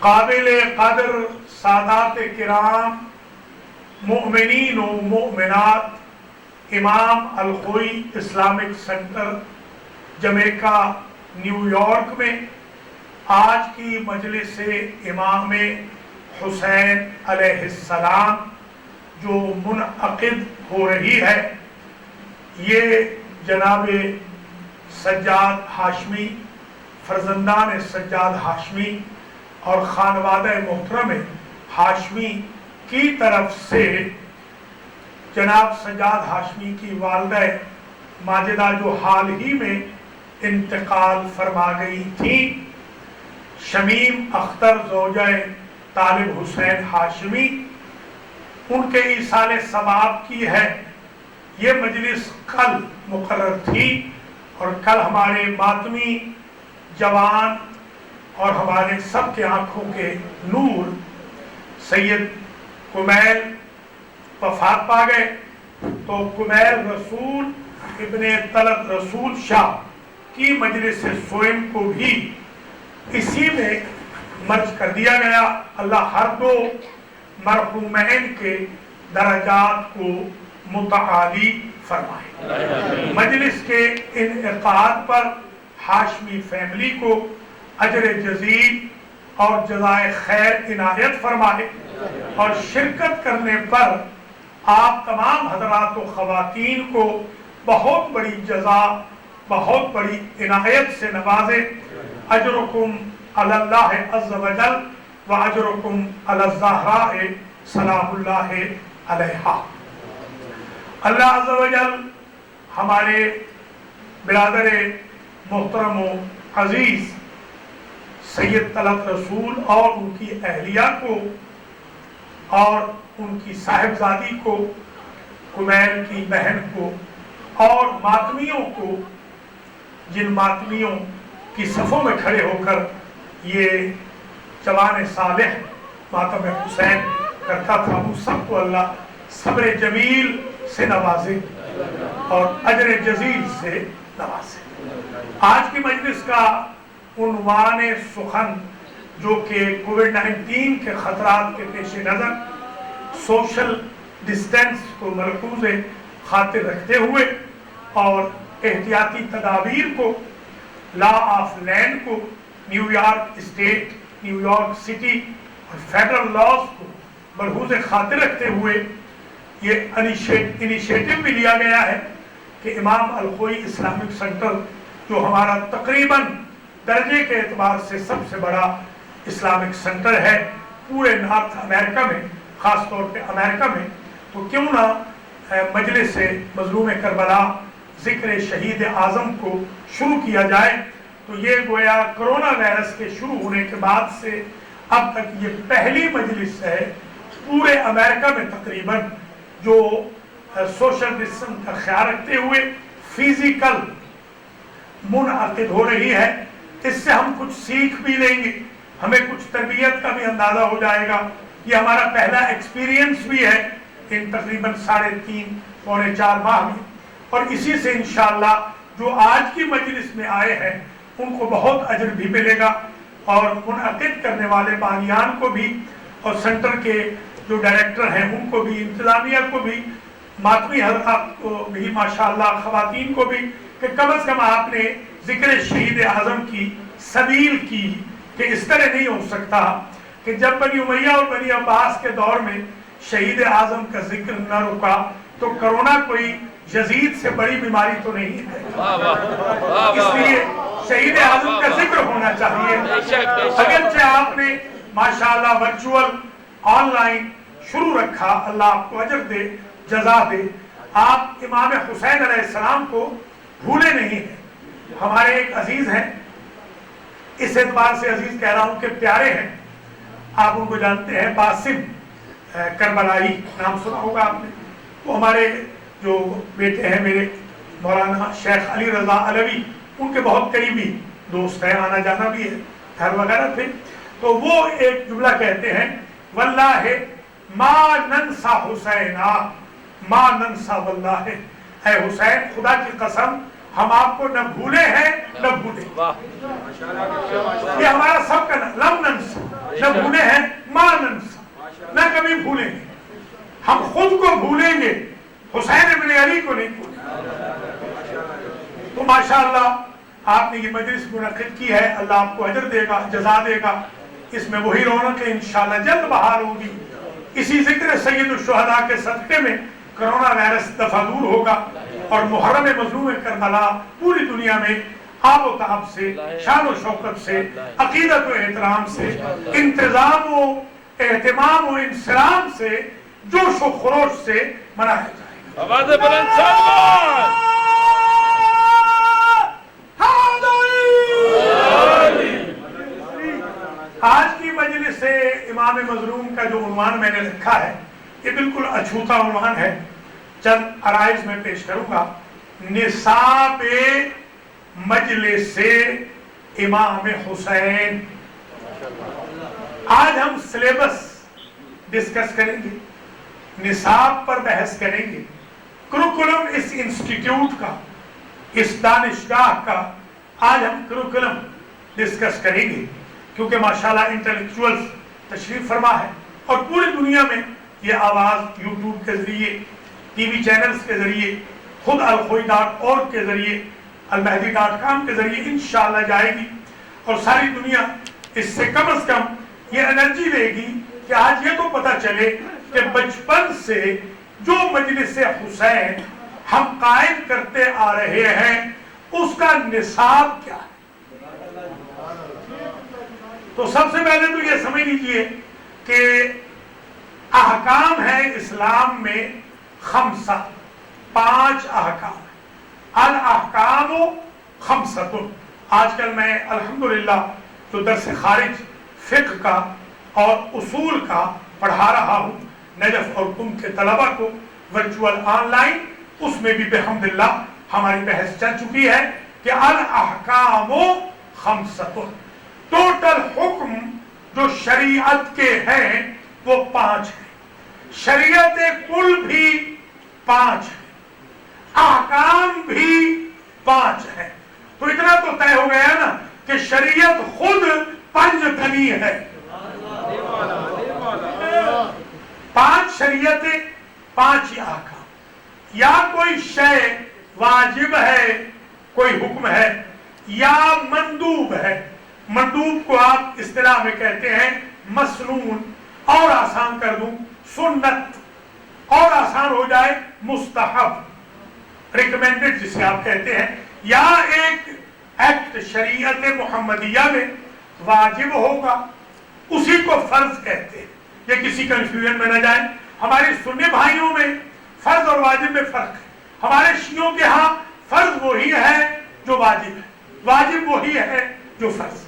قابل قدر سادات کرام، مؤمنین و مؤمنات، امام Al Khoei Islamic center Jamaica New York میں آج کی مجلس امام حسین علیہ السلام جو منعقد ہو رہی ہے، یہ جناب سجاد ہاشمی، فرزندان سجاد ہاشمی اور خانوادہ محترم ہاشمی کی طرف سے جناب سجاد ہاشمی کی والدہ ماجدہ جو حال ہی میں انتقال فرما گئی تھی، شمیم اختر زوجہ طالب حسین ہاشمی، ان کے ایصال ثواب کی ہے۔ یہ مجلس کل مقرر تھی اور کل ہمارے ماتمی جوان اور ہمارے سب کے آنکھوں کے نور سید کمیل وفات پا گئے، تو کمیل رسول ابن طلعت رسول شاہ کی مجلس سوئم کو بھی اسی میں مرج کر دیا گیا۔ اللہ ہر دو مرحومین کے درجات کو متعالی فرمائے۔ مجلس کے انعقاد پر ہاشمی فیملی کو اجر جزیل اور جزائے خیر عنایت فرمائے، اور شرکت کرنے پر آپ تمام حضرات و خواتین کو بہت بڑی جزا، بہت بڑی عنایت سے نوازے۔ اجرکم علی اللہ عز و جل و اجرکم علی الزہراء سلام اللہ علیہا۔ اللہ عز و جل ہمارے برادر محترم و عزیز سید طلعت رسول اور ان کی اہلیہ کو اور ان کی صاحبزادی کو، کمیل کی بہن کو اور ماتمیوں کو، جن ماتمیوں کی صفوں میں کھڑے ہو کر یہ جوان صالح ماتم حسین کرتا تھا، وہ سب کو اللہ صبر جمیل سے نوازے اور اجر جزیل سے نوازے۔ آج کی مجلس کا عنوان سخن جو کہ کووڈ-19 کے خطرات کے پیش نظر سوشل ڈسٹینس کو ملحوظ خاطر رکھتے ہوئے اور احتیاطی تدابیر کو، لا آف لینڈ کو، new York state, new York city اور فیڈرل لاز کو ملحوظ خاطر رکھتے ہوئے یہ انیشیٹو بھی لیا گیا ہے کہ امام الخوئی اسلامک سینٹر جو ہمارا تقریباً درجے کے اعتبار سے سب سے بڑا اسلامک سینٹر ہے پورے نارتھ امریکہ میں، خاص طور پہ امریکہ میں، تو کیوں نہ مجلس مظلوم کربلا ذکر شہید اعظم کو شروع کیا جائے۔ تو یہ گویا کرونا وائرس کے شروع ہونے کے بعد سے اب تک یہ پہلی مجلس ہے پورے امریکہ میں تقریباً جو سوشل ڈسٹینس کا خیال رکھتے ہوئے فزیکل منعقد ہو رہی ہے۔ اس سے ہم کچھ سیکھ بھی لیں گے، ہمیں کچھ تربیت کا بھی اندازہ ہو جائے گا۔ یہ ہمارا پہلا ایکسپیرینس بھی ہے ان تقریباً 3.5 پونے 4 ماہ میں، اور اسی سے انشاءاللہ جو آج کی مجلس میں آئے ہیں ان کو بہت اجر بھی ملے گا، اور منعقد کرنے والے بانیان کو بھی اور سینٹر کے جو ڈائریکٹر ہیں ان کو بھی، انتظامیہ کو بھی، ماتمی حضرات کو بھی، ماشاءاللہ خواتین کو بھی، کہ کم از کم آپ نے ذکر شہید اعظم کی سبیل کی، کہ اس طرح نہیں ہو سکتا کہ جب بنی امیہ اور بنی عباس کے دور میں شہید اعظم کا ذکر نہ رکا تو کرونا کوئی یزید سے بڑی بیماری تو نہیں ہے۔ اس لیے شہید اعظم کا ذکر ہونا چاہیے۔ اگرچہ آپ نے ماشاءاللہ ورچوئل آن لائن شروع رکھا، اللہ آپ کو اجر دے، جزا دے، آپ امام حسین علیہ السلام کو بھولے نہیں ہیں۔ ہمارے ایک عزیز ہیں، اس اعتبار سے عزیز کہہ رہا ہوں کہ پیارے ہیں، آپ ان کو جانتے ہیں، باسم کربلائی نام سنا ہوگا آپ نے، وہ ہمارے جو بیٹے ہیں میرے مولانا شیخ علی رضا علوی، ان کے بہت قریبی دوست ہیں، آنا جانا بھی ہے، گھر وغیرہ تھے، تو وہ ایک جملہ کہتے ہیں، واللہ ما ننسا حسینا ما ننسا واللہ، اے حسین خدا کی قسم ہم آپ کو نہ بھولے ہیں نہ بھولے، یہ ہمارا سب کا لم ننسى، نہ بھولے ہیں ما ننسى، نہ کبھی بھولیں گے. ہم خود کو بھولیں گے، حسین ابن علی کو نہیں بھولیں. تو ماشاءاللہ آپ نے یہ مجلس منعقد کی ہے، اللہ آپ کو اجر دے گا، جزا دے گا. اس میں وہی رونق انشاءاللہ جلد بحال ہوگی. اسی ذکر سید الشہداء کے صدقے میں کرونا وائرس دفع دور ہوگا اور محرم مظلوم کربلا پوری دنیا میں آب و تاب سے، شان و شوکت سے، عقیدت و احترام سے، انتظام و اہتمام و انسلام سے، جوش و خروش سے منایا جائے گا. آواز بلند سلمان. آج کی مجلس سے امام مظلوم کا جو عنوان میں نے رکھا ہے یہ بالکل اچھوتا عنوان ہے. چند عرائض میں پیش کروں گا. نصاب مجلس امام حسین. آج ہم سلیبس ڈسکس کریں گے، نصاب پر بحث کریں گے. کریکولم اس انسٹیٹیوٹ کا، اس دانشگاہ کا آج ہم کریکولم ڈسکس کریں گے، کیونکہ ماشاءاللہ انٹلیکچوئلز تشریف فرما ہے اور پوری دنیا میں یہ آواز یوٹیوب کے ذریعے، ٹی وی چینلز کے ذریعے، خود alkhoy.org کے ذریعے، almahdi.com کے ذریعے انشاءاللہ جائے گی. اور ساری دنیا اس سے کم از کم یہ انرجی لے گی کہ آج یہ تو پتہ چلے کہ بچپن سے جو مجلس حسین ہم قائم کرتے آ رہے ہیں اس کا نصاب کیا ہے. تو سب سے پہلے تو یہ سمجھ لیجئے کہ احکام ہے اسلام میں 5 احکام. الاحکام 5. آج کل میں الحمدللہ جو درس خارج فقہ کا اور اصول کا پڑھا رہا ہوں نجف اور قم کے طلبہ کو ورچوئل آن لائن، اس میں بھی بحمدللہ ہماری بحث چل چکی ہے کہ الاحکام 5. ٹوٹل حکم جو شریعت کے ہیں وہ 5 ہیں. شریعت کل بھی 5 ہے، احکام بھی 5 ہیں. تو اتنا تو طے ہو گیا نا کہ شریعت خود 5 تنی ہے. 5 شریعتیں، 5 احکام. یا کوئی شے واجب ہے، کوئی حکم ہے، یا مندوب ہے. مندوب کو آپ اصطلاح میں کہتے ہیں مسنون، اور آسان کر دوں سنت، اور آسان ہو جائے مستحب، ریکمینڈڈ جسے آپ کہتے ہیں. یا ایک ایکٹ شریعت محمدیہ میں واجب ہوگا، اسی کو فرض کہتے ہیں. یہ کسی کنفیوژن میں نہ جائیں. ہمارے سنی بھائیوں میں فرض اور واجب میں فرق ہے. ہمارے شیعوں کے ہاں فرض وہی ہے جو واجب ہے، واجب وہی ہے جو فرض.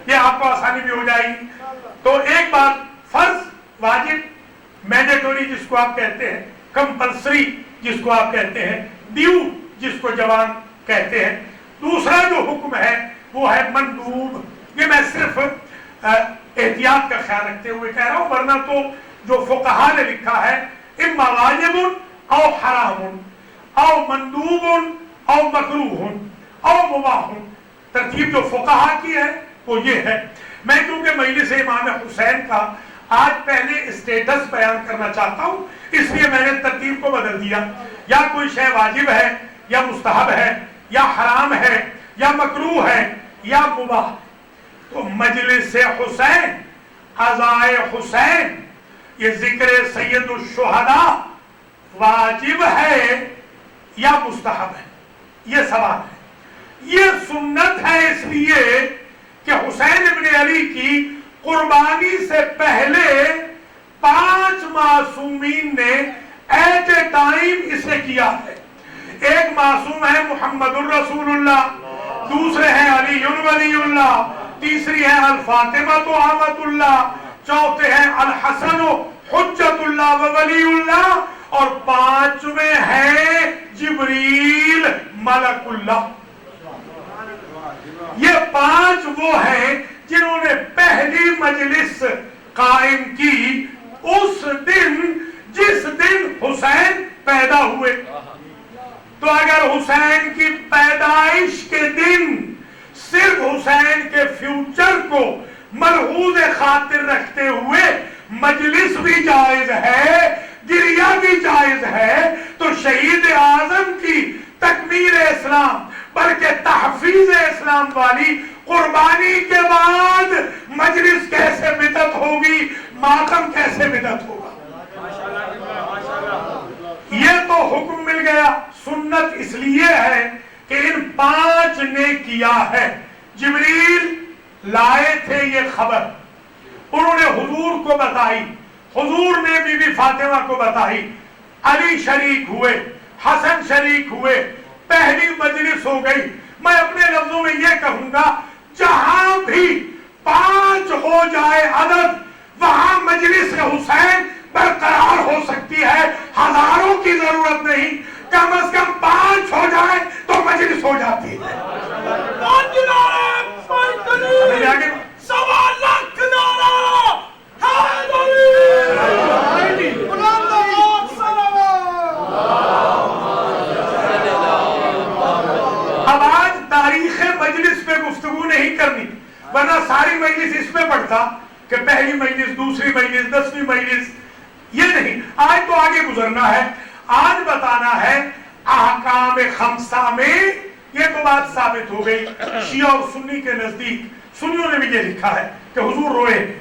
یہ آپ کو آسانی بھی ہو جائے گی. تو ایک بات، فرض، واجب، مینڈیٹوری جس کو آپ کہتے ہیں، کمپلسری جس کو آپ کہتے ہیں، ڈیو جس کو جوان کہتے ہیں. دوسرا جو حکم ہے وہ ہے مندوب. یہ میں صرف احتیاط کا خیال رکھتے ہوئے کہہ رہا ہوں، ورنہ تو جو فقہا نے لکھا ہے اما واجب او حرام او مندوب او مکروہ او مباح، ترتیب جو فقہا کی ہے وہ یہ ہے. میں کیونکہ مجلس امام حسین کا آج پہلے اسٹیٹس بیان کرنا چاہتا ہوں، اس لیے میں نے ترتیب کو بدل دیا. یا کوئی شے واجب ہے، یا مستحب ہے، یا حرام ہے، یا مکروہ ہے، یا مباح. تو مجلس حسین، عزائے حسین، یہ ذکر سید الشہداء واجب ہے یا مستحب ہے؟ یہ سوال ہے. یہ سنت ہے اس لیے کہ حسین ابن علی کی قربانی سے پہلے 5 معصومین نے ایٹ اے ٹائم اسے کیا ہے. ایک معصوم ہے محمد الرسول اللہ، دوسرے ہیں علی ولی اللہ، تیسری ہے الفاطمہ آمۃ اللہ، چوتھے ہیں الحسن حجت اللہ و ولی اللہ، اور 5ویں ہیں جبریل ملک اللہ. یہ 5 وہ ہیں جنہوں نے پہلی مجلس قائم کی اس دن جس دن حسین پیدا ہوئے. تو اگر حسین کی پیدا پیدائش کے دن صرف حسین کے فیوچر کو ملحوظ خاطر رکھتے ہوئے مجلس بھی جائز ہے، گریہ بھی جائز ہے، تو شہید اعظم کی تکمیل اسلام بلکہ تحفیظ اسلام والی قربانی کے بعد مجلس کیسے بدعت ہوگی، ماتم کیسے بدعت ہوگا؟ یہ تو حکم مل گیا۔ سنت اس لیے ہے کہ ان 5 نے کیا ہے۔ جبریل لائے تھے یہ خبر، انہوں نے حضور کو بتائی، حضور نے بی بی فاطمہ کو بتائی، علی شریک ہوئے، حسن شریک ہوئے، پہلی مجلس ہو گئی۔ میں اپنے لفظوں میں یہ کہوں گا، جہاں بھی 5 ہو جائے عدد، وہاں مجلس حسین برقرار ہو سکتی ہے، ہزاروں کی ضرورت نہیں، کم از کم 5 ہو جائے تو مجلس ہو جاتی ہے۔ اب آج تاریخ مجلس پہ گفتگو نہیں کرنی، ورنہ ساری مجلس اس پہ پڑھتا کہ پہلی مجلس، دوسری مجلس، 10ویں مجلس، یہ نہیں۔ آج تو آگے گزرنا ہے، آج بتانا ہے احکام خمسہ میں۔ یہ تو بات ثابت ہو گئی شیعہ اور سنی کے نزدیک، سنیوں نے بھی یہ لکھا ہے کہ حضور روئے ہیں،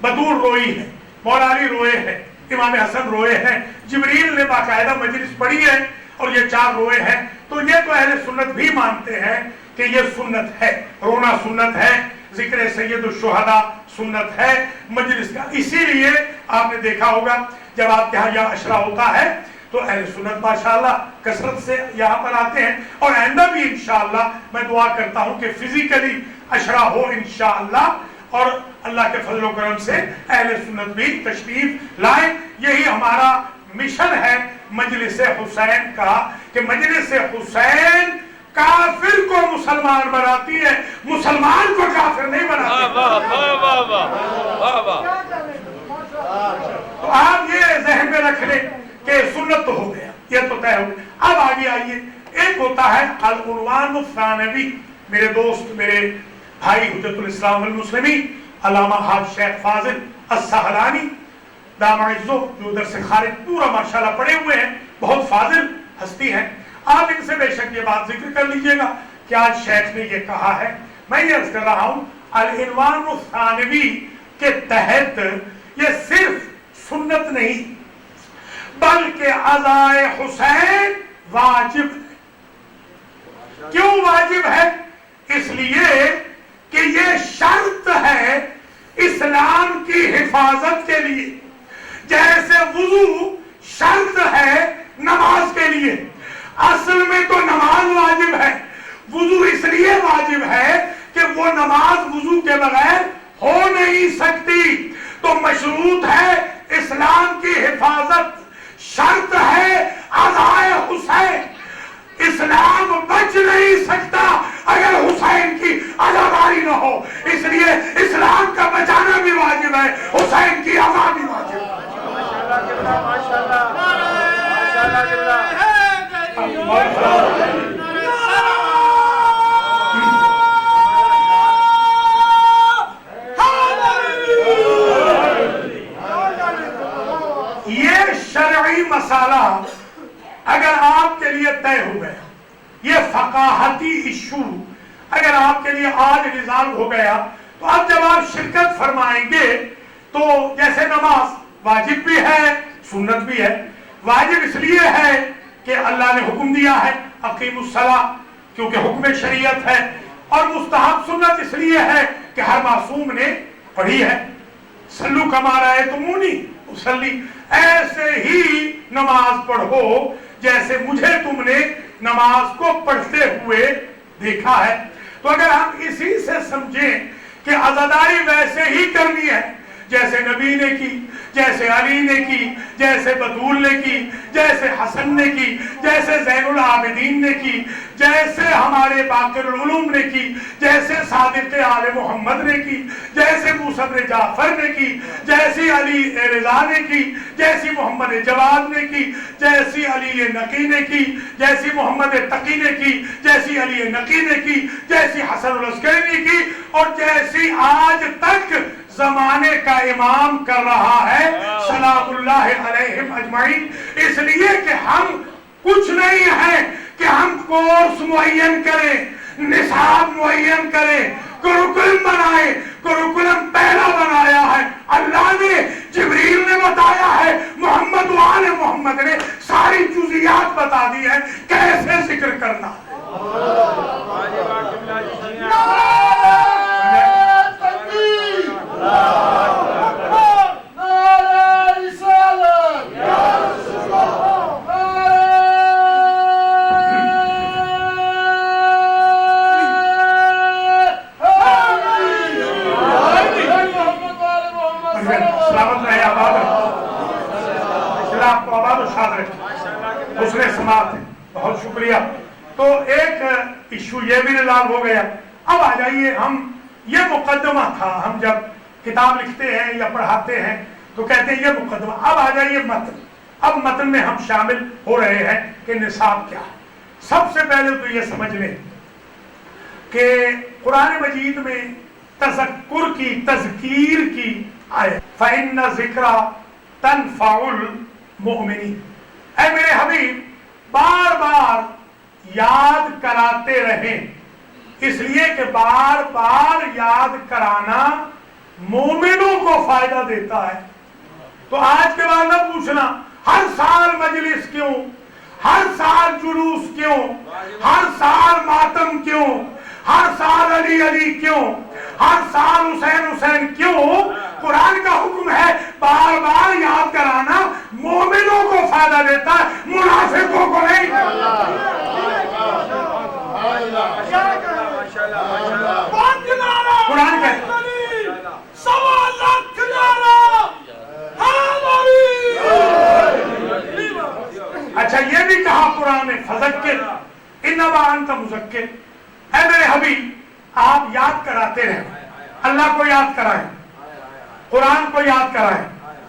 بدور روئی ہے، مولا علی روئے ہیں، امام حسن روئے ہیں، جبریل نے باقاعدہ مجلس پڑھی ہے اور یہ 4 روئے ہیں۔ تو یہ تو اہل سنت بھی مانتے ہیں کہ یہ سنت ہے، رونا سنت ہے، ذکر سید الشہداء سنت ہے مجلس کا۔ اسی لیے آپ نے دیکھا ہوگا جب آپ کے ہاں یہاں عشرہ ہوتا ہے تو اہل سنت ماشاءاللہ کثرت سے یہاں پر آتے ہیں، اور آئندہ بھی انشاءاللہ میں دعا کرتا ہوں کہ فزیکلی عشرہ ہو انشاءاللہ، اور اللہ کے فضل و کرم سے اہل سنت بھی تشریف لائیں۔ یہی ہمارا مشن ہے مجلس حسین کا، کہ مجلس حسین کافر کو مسلمان بناتی ہے، مسلمان کو کافر نہیں بناتی۔ تو آپ یہ ذہن میں رکھ لیں کہ سنت تو ہو گیا، یہ تو طے ہو گیا۔ اب آگے آئیے، ایک ہوتا ہے العنوان الثانوی۔ میرے دوست، میرے بھائی حجت الاسلام والمسلمین علامہ حاج شیخ فاضل السہلانی دام عزو، جو ادھر سے خارج پورا ماشاءاللہ پڑے ہوئے ہیں، بہت فاضل ہستی ہیں، آپ ان سے بے شک یہ بات ذکر کر لیجئے گا کہ آج شیخ نے یہ کہا ہے۔ میں یہ عرض کر رہا ہوں العنوان الثانوی کے تحت یہ صرف سنت نہیں بلکہ عزائے حسین واجب ہے۔ کیوں واجب ہے؟ اس لیے کہ یہ شرط ہے اسلام کی حفاظت کے لیے، جیسے وضو شرط ہے نماز کے لیے۔ اصل میں تو نماز واجب ہے، وضو اس لیے واجب ہے کہ وہ نماز وضو کے بغیر ہو نہیں سکتی۔ تو مشروط ہے اسلام کی حفاظت، شرط ہے عزائے حسین۔ اسلام بچ نہیں سکتا اگر حسین کی عزاداری نہ ہو، اس لیے اسلام کا بچانا بھی واجب ہے، حسین کی عزا بھی واجب ہے۔ یہ شرعی مسئلہ اگر آپ کے لیے طے ہو گیا، یہ فقاہتی ایشو اگر آپ کے لیے آج ریزالو ہو گیا، تو اب جب آپ شرکت فرمائیں گے تو جیسے نماز واجب بھی ہے سنت بھی ہے۔ واجب اس لیے ہے کہ اللہ نے حکم دیا ہے اقیم الصلاۃ، کیونکہ حکم شریعت ہے، اور مستحب سنت اس لیے ہے کہ ہر معصوم نے پڑھی ہے، صلو کما رأیتمونی اصلی، ایسے ہی نماز پڑھو جیسے مجھے تم نے نماز کو پڑھتے ہوئے دیکھا ہے۔ تو اگر ہم اسی سے سمجھیں کہ عزاداری ویسے ہی کرنی ہے جیسے نبی نے کی، جیسے علی نے کی، جیسے بطول نے کی، جیسے حسن نے کی، جیسے زین العابدین نے کی، جیسے ہمارے باقر العلوم نے کی، جیسے صادق آل محمد نے کی، جیسے موسیٰ بن جعفر نے کی، جیسی علی رضا نے کی، جیسی محمد جواد نے کی، جیسی علی نقی نے کی، جیسی محمد تقی نے کی، جیسی علی نقی نے کی، جیسی حسن العسکری نے کی، اور جیسی آج تک زمانے کا امام کر رہا ہے سلام اللہ علیہم اجمعین۔ اس لیے کہ ہم کچھ نہیں ہیں کہ ہم کورس معین کریں، نصاب معین کریں، کریکولم بنائیں۔ کریکولم پہلا بنایا ہے اللہ نے، جبریل نے بتایا ہے، محمد و آل محمد نے ساری جزیات بتا دی ہے کیسے ذکر کرنا ہے۔ دوسرے سماعت ہے، بہت شکریہ۔ تو ایک ایشو یہ بھی ریزالو ہو گیا۔ اب آ جائیے، ہم یہ مقدمہ تھا، ہم جب کتاب لکھتے ہیں یا پڑھاتے ہیں تو کہتے ہیں یہ مقدمہ۔ اب آ جائیے متن۔ اب متن میں ہم شامل ہو رہے ہیں کہ نصاب کیا ہے۔ سب سے پہلے تو یہ سمجھ لیں کہ قرآن مجید میں تذکر کی، تذکیر کی آیت فَإِنَّ ذِكْرَ تَنْفَعُ الْمُؤْمِنِينَ۔ اے میرے حبیب بار بار یاد کراتے رہیں، اس لیے کہ بار بار یاد کرانا مومنوں کو فائدہ دیتا ہے۔ تو آج کے بعد نہ پوچھنا ہر سال مجلس کیوں، ہر سال جلوس کیوں، ہر سال ماتم کیوں، ہر سال علی علی کیوں، ہر سال حسین حسین کیوں؟ قرآن کا حکم ہے بار بار یاد کرانا مومنوں کو فائدہ دیتا ہے، منافقوں کو نہیں۔ قرآن کہتا ہے اچھا یہ بھی کہا قرآن نے فذکر انما انت مذکر۔ اے میرے حبیب آپ یاد کراتے رہیں، اللہ کو یاد کرائیں، قرآن کو یاد کرائیں،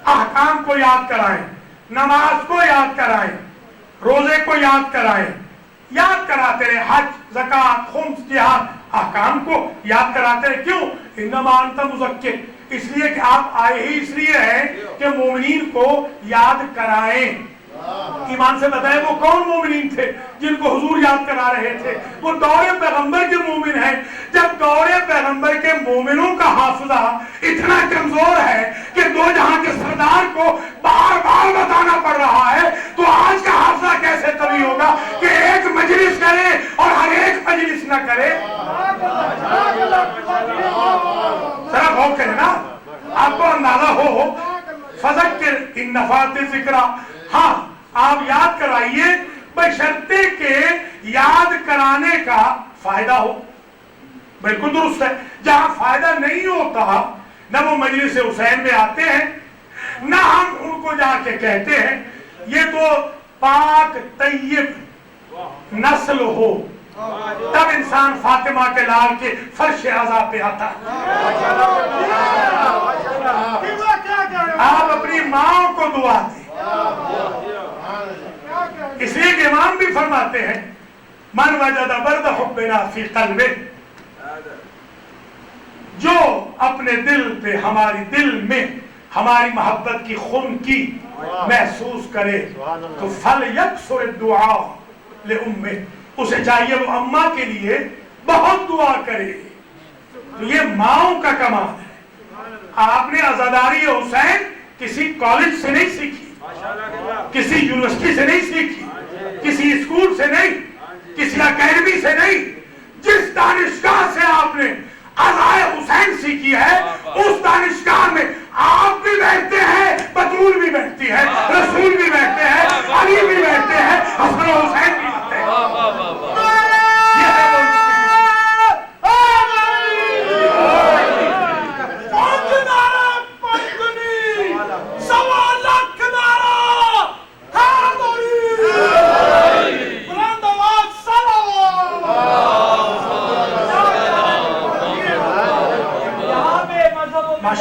احکام کو یاد کرائیں، نماز کو یاد کرائیں، روزے کو یاد کرائیں، یاد کراتے رہیں، حج، زکوٰۃ، خمس، جہاد، احکام کو یاد کراتے رہیں۔ کیوں؟ انما انت مذکر، اس لیے کہ آپ آئے ہی اس لیے ہیں کہ مومنین کو یاد کرائیں۔ ایمان سے بتائیں وہ کون مومنین تھے جن کو حضور یاد کرا رہے تھے؟ وہ دور پیغمبر کے مومن ہیں۔ جب دور پیغمبر کے مومنوں کا حافظہ اتنا کمزور ہے کہ دو جہاں کے سردار کو بار بار بتانا پڑ رہا ہے، تو آج کا حافظہ کیسے قوی ہوگا کہ ایک مجلس کرے اور ہر ایک مجلس نہ کرے؟ ذرا غور کریں نا، آپ کو اندازہ ہو۔ فذکر ان نفعت الذکریٰ، ہاں آپ یاد کرائیے بشرطے کہ یاد کرانے کا فائدہ ہو۔ بالکل درست ہے۔ جہاں فائدہ نہیں ہوتا نہ وہ مجلس حسین میں آتے ہیں، نہ ہم ان کو جا کے کہتے ہیں۔ یہ تو پاک طیب نسل ہو تب انسان فاطمہ کے لال کے فرش عزا پہ آتا ہے۔ آپ اپنی ماں کو دعا دیں، اس لیے کہ امام بھی فرماتے ہیں من وجد برد حبنا فی قلبہ، جو اپنے دل پہ، ہماری دل میں ہماری محبت کی خنکی محسوس کرے تو فلیکثر الدعاء لأمہ، اسے چاہیے وہ اماں کے لیے بہت دعا کرے۔ تو یہ ماؤں کا کمال ہے۔ آپ نے عزاداری حسین کسی کالج سے نہیں سیکھی، کسی یونیورسٹی سے نہیں سیکھی، کسی اسکول سے نہیں، کسی اکیڈمی سے نہیں۔ جس دانشگاہ سے آپ نے عزائے حسین سیکھی ہے، اس دانشگاہ میں آپ بھی بیٹھتے ہیں، بطول بھی بیٹھتی ہے، رسول بھی بیٹھتے ہیں، علی بھی بیٹھتے ہیں، حسن و حسین بھی بیٹھتے ہیں۔ یہ ہے وہ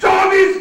24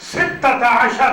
16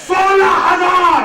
16,000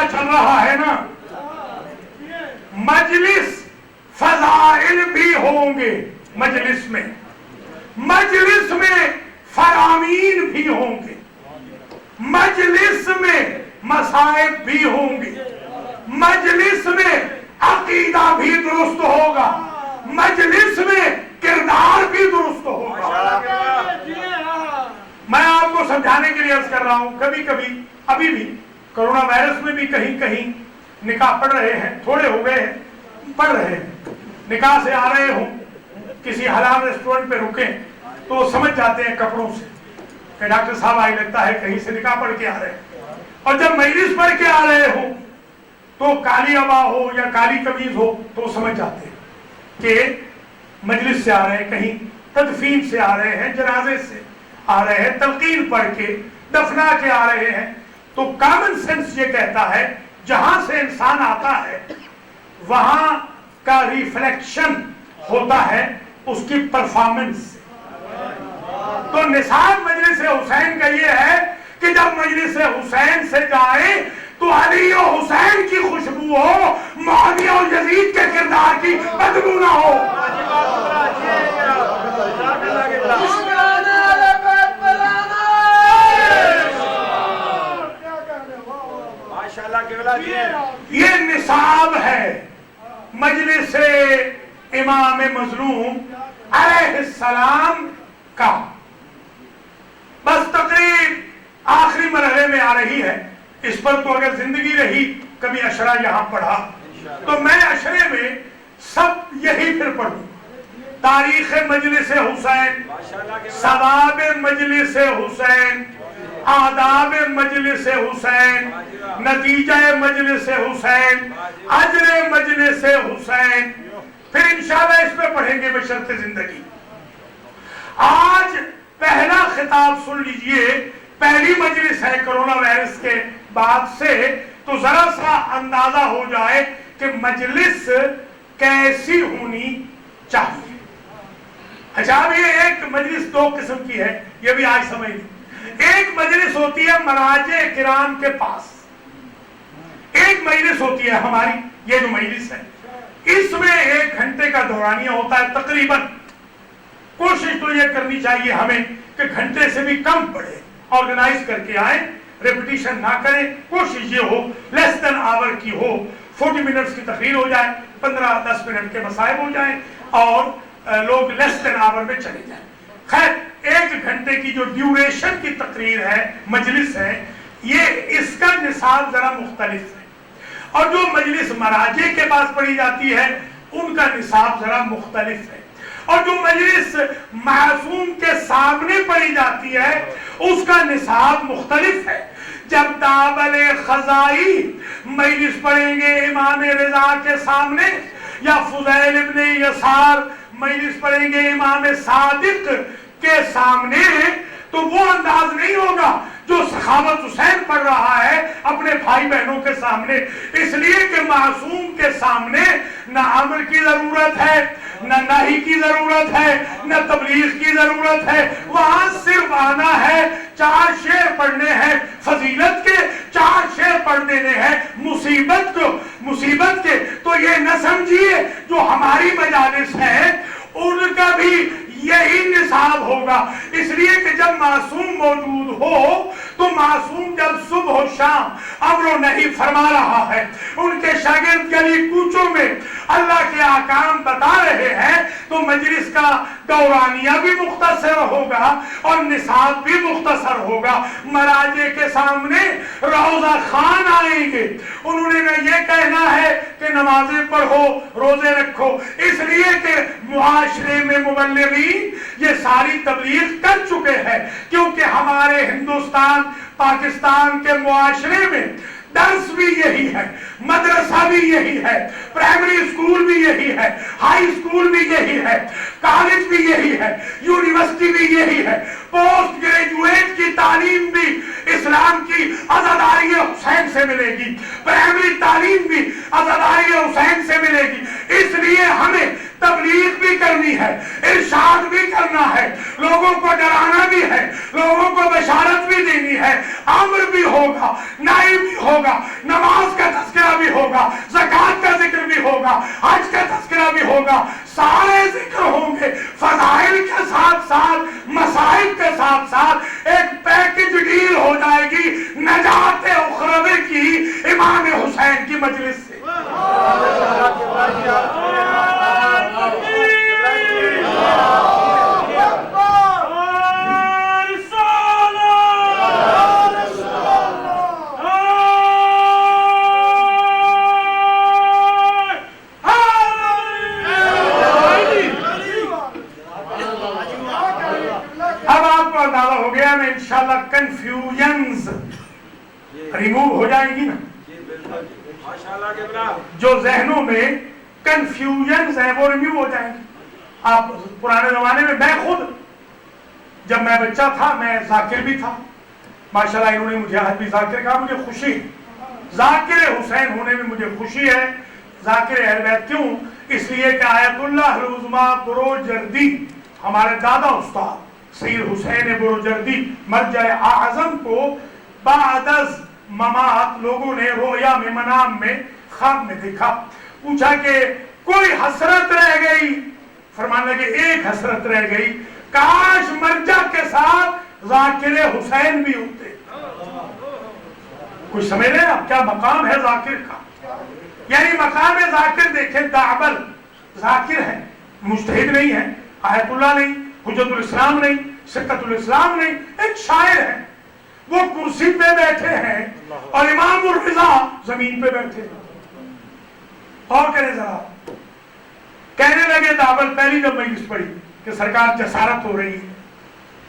پتا چل رہا ہے نا؟ مجلس فضائل بھی ہوں گے، مجلس میں فرامین بھی ہوں گے، مجلس میں مصائب بھی ہوں گے، مجلس میں عقیدہ بھی درست ہوگا، مجلس میں کردار بھی درست ہوگا۔ میں آپ کو سمجھانے کے لیے عرض کر رہا ہوں، کبھی کبھی ابھی بھی کرونا وائرس میں بھی کہیں کہیں نکاح پڑھ رہے ہیں، تھوڑے ہو گئے ہیں، پڑھ رہے ہیں، نکاح سے آ رہے ہوں، کسی حلال ریسٹورنٹ پہ رکیں تو وہ سمجھ جاتے ہیں کپڑوں سے کہ ڈاکٹر صاحب آئی لگتا ہے کہیں سے نکاح پڑھ کے آ رہے ہیں، اور جب مجلس پڑھ کے آ رہے ہوں تو کالی عبا ہو یا کالی قمیض ہو تو وہ سمجھ جاتے ہیں کہ مجلس سے آ رہے ہیں، کہیں تدفین سے آ رہے ہیں، جنازے سے آ رہے ہیں، تلقین پڑھ کے دفنا کے آ رہے ہیں۔ تو کامن سینس یہ کہتا ہے جہاں سے انسان آتا ہے وہاں کا ریفلیکشن ہوتا ہے اس کی پرفارمنس سے۔ تو نصاب مجلس حسین کا یہ ہے کہ جب مجلس حسین سے جائیں تو علی و حسین کی خوشبو ہو، معاویہ و یزید کے کردار کی بدبو نہ ہو۔ یہ نصاب ہے مجلس امام مظلوم علیہ السلام کا۔ بس تقریب آخری مرحلے میں آ رہی ہے، اس پر تو اگر زندگی رہی کبھی اشرا یہاں پڑھا تو میں اشرے میں سب یہی پھر پڑھوں، تاریخ مجلس حسین، ثواب مجلس حسین، آداب مجلس حسین، نتیجہ مجلس حسین، اجر مجلس حسین، پھر انشاءاللہ اس پہ پڑھیں گے بشرط زندگی۔ آج پہلا خطاب سن لیجئے، پہلی مجلس ہے کرونا وائرس کے بعد سے، تو ذرا سا اندازہ ہو جائے کہ مجلس کیسی ہونی چاہیے۔ اچھا، اب یہ ایک مجلس دو قسم کی ہے، یہ بھی آج سمجھ لیں۔ ایک مجلس ہوتی ہے مراجع کرام کے پاس، ایک مجلس ہوتی ہے ہماری یہ جو مجلس ہے، اس میں 1 گھنٹے کا دورانیہ ہوتا ہے تقریباً۔ کوشش تو یہ کرنی چاہیے ہمیں کہ گھنٹے سے بھی کم پڑھے، آرگنائز کر کے آئیں، ریپیٹیشن نہ کریں، کوشش یہ ہو لیس دین آور کی ہو، 40 منٹس کی تقریر ہو جائے، 15-10 منٹ کے مصائب ہو جائیں اور لوگ لیس دین آور میں چلے جائیں۔ خیر، 1 گھنٹے کی جو ڈیوریشن کی تقریر ہے، مجلس ہے، یہ اس کا نصاب ذرا مختلف ہے، اور جو مجلس مراجع کے پاس پڑھی جاتی ہے ان کا نصاب ذرا مختلف ہے، اور جو مجلس معصوم کے سامنے پڑھی جاتی ہے اس کا نصاب مختلف ہے۔ جب دابل خزائی مجلس پڑھیں گے امام رضا کے سامنے، یا فضیل ابن یسار مجلس پڑھیں گے امام صادق کے سامنے، تو وہ انداز نہیں ہوگا جو سخاوت حسین پڑھ رہا ہے اپنے بھائی بہنوں کے سامنے، اس لیے کہ معصوم کے سامنے نہ امر کی ضرورت ہے، نہ نہی کی ضرورت ہے، نہ تبلیغ کی ضرورت ہے، وہاں صرف آنا ہے، 4 شعر پڑھنے ہیں فضیلت کے، 4 شعر پڑھ دینے ہیں مصیبت کے۔ تو یہ نہ سمجھیے جو ہماری مجالس ہیں ان کا بھی یہی نصاب ہوگا، اس لیے کہ جب معصوم موجود ہو تو معصوم جب صبح و شام امر و نہی فرما رہا ہے، ان کے شاگرد گلی کوچوں میں اللہ کے احکام بتا رہے ہیں، تو مجلس کا دورانیہ بھی مختصر ہوگا اور نصاب بھی مختصر ہوگا۔ مراجع کے سامنے روزہ خان آئیں گے، انہوں نے یہ کہنا ہے کہ نمازیں پڑھو، روزے رکھو، اس لیے کہ معاشرے میں مبلغین یہ ساری تبلیغ کر چکے ہیں، کیونکہ ہمارے ہندوستان پاکستان کے معاشرے میں درس بھی یہی ہے، مدرسہ بھی یہی ہے، پرائمری اسکول بھی یہی ہے، ہائی اسکول بھی یہی ہے، کالج بھی یہی ہے، یونیورسٹی بھی یہی ہے، پوسٹ گریجویٹ کی تعلیم بھی اسلام کی عزاداری حسین سے ملے گی، پرائمری تعلیم بھی عزاداری حسین سے ملے گی۔ اس لیے ہمیں تبلیغ بھی کرنی ہے، ارشاد بھی کرنا ہے، لوگوں کو ڈرانا بھی ہے، لوگوں کو بشارت بھی دینی ہے، امر بھی ہوگا، نہی بھی ہوگا، نماز ہوگا, حج کا تذکرہ بھی ہوگا, سارے ذکر ہوں گے, فضائل کے ساتھ ساتھ مصائب کے ساتھ ساتھ ایک پیکج ڈیل ہو جائے گی نجات اخروی کی امام حسین کی مجلس سے. انشاءاللہ کنفیوژنز ریموو ہو جائیں گی نا, جو ذہنوں میں کنفیوژنز ہیں وہ ریموو ہو جائیں گی. آپ پرانے زمانے میں, میں خود جب میں بچہ تھا میں ذاکر بھی تھا, ماشاءاللہ انہوں نے مجھے آج بھی ذاکر کہا, مجھے خوشی ہے ذاکر حسین ہونے میں, مجھے خوشی ہے ذاکر اہل بیت. کیوں؟ اس لیے کہ آیت اللہ العظمیٰ بروجردی ہمارے دادا استاد سید حسین بروجردی مرجع اعظم کو بعد از ممات لوگوں نے رویا میں, منام میں, خواب میں دیکھا. پوچھا کہ کوئی حسرت رہ گئی؟ فرمانے لگے ایک حسرت رہ گئی, کاش مرجع کے ساتھ ذاکر حسین بھی ہوتے. کچھ سمجھ رہے ہیں آپ کیا مقام ہے ذاکر کا؟ یعنی مقام ذاکر دیکھیں, دعبل ذاکر ہے, مجتہد نہیں ہے, آیت اللہ نہیں, حجت الاسلام نہیں, سکت الاسلام نہیں, ایک شاعر ہے. وہ کرسی پہ بیٹھے ہیں اور امام الرضا زمین پہ بیٹھے ہیں. اور کریں ذرا, کہنے لگے دعوت پہلی جب مجلس پڑھی کہ سرکار جسارت ہو رہی ہے,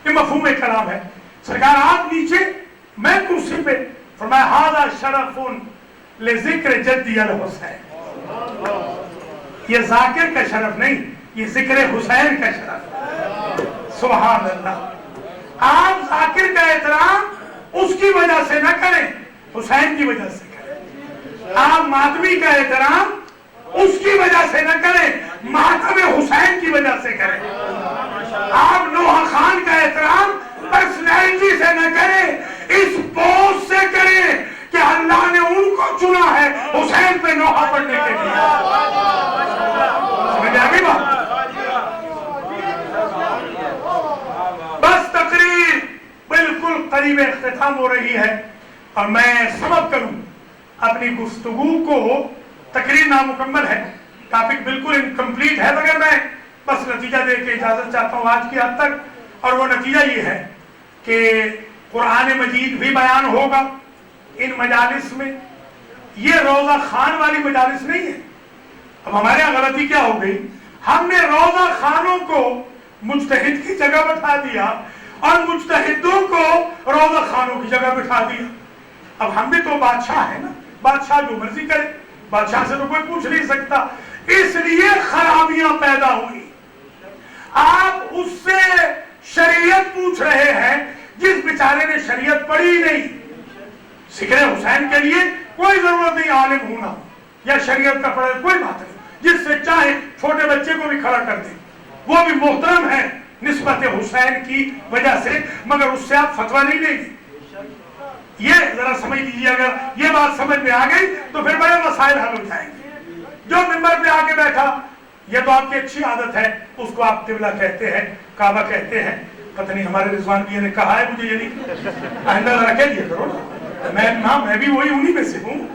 یہ مفہوم کلام ہے, سرکار آپ نیچے میں کرسی پہ. فرمایا ھذا شرف لذکر جدی الحسین, یہ ذاکر کا شرف نہیں, یہ ذکر حسین کا شرف. سبحان اللہ. آپ ذاکر کا احترام اس کی وجہ سے نہ کریں, حسین کی وجہ سے کریں. آپ ماتمی کا احترام اس کی وجہ سے نہ کریں, ماتم حسین کی وجہ سے کریں. آپ نوحہ خان کا احترام پرسنالٹی سے نہ کریں, اس پوسٹ سے کریں کہ اللہ نے ان کو چنا ہے حسین پہ نوحہ پڑھنے کے لیے. سمجھ آ گئی بات؟ بس تقریر بالکل قریب اختتام ہو رہی ہے اور میں سبب کروں اپنی گفتگو کو. تقریر نامکمل ہے, ٹاپک بالکل انکمپلیٹ ہے, مگر میں بس نتیجہ دے کے اجازت چاہتا ہوں آج کی حد تک. اور وہ نتیجہ یہ ہے کہ قرآن مجید بھی بیان ہوگا ان مجالس میں. یہ روزہ خان والی مجالس نہیں ہے. اب ہمارے یہاں غلطی کیا ہو گئی, ہم نے روزہ خانوں کو مجتہد کی جگہ بٹھا دیا اور مجتہدوں کو روزہ خانوں کی جگہ بٹھا دیا. اب ہم بھی تو بادشاہ ہیں نا, بادشاہ جو مرضی کرے, بادشاہ سے تو کوئی پوچھ نہیں سکتا. اس لیے خرابیاں پیدا ہوئی. آپ اس سے شریعت پوچھ رہے ہیں جس بیچارے نے شریعت پڑھی ہی نہیں. ذکر حسین کے لیے کوئی ضرورت نہیں عالم ہونا یا شریعت کا پڑھا, کوئی بات نہیں. جس سے چاہے چھوٹے بچے کو بھی کھڑا کر دیں, وہ بھی محترم ہے نسبت حسین کی وجہ سے, مگر اس سے آپ فتویٰ نہیں لیں گے. یہ ذرا سمجھ لیجیے, اگر یہ بات سمجھ میں آ گئی تو پھر بڑے مسائل حل ہو جائیں گے. جو ممبر پہ آ کے بیٹھا, یہ تو آپ کی اچھی عادت ہے, اس کو آپ قبلہ کہتے ہیں, کعبہ کہتے ہیں. پتہ نہیں ہمارے رضوان بھی نے کہا ہے, مجھے یہ نہیں, آئندہ ذرا کہہ دیا کرو نا, میں بھی وہی انہی میں سے ہوں.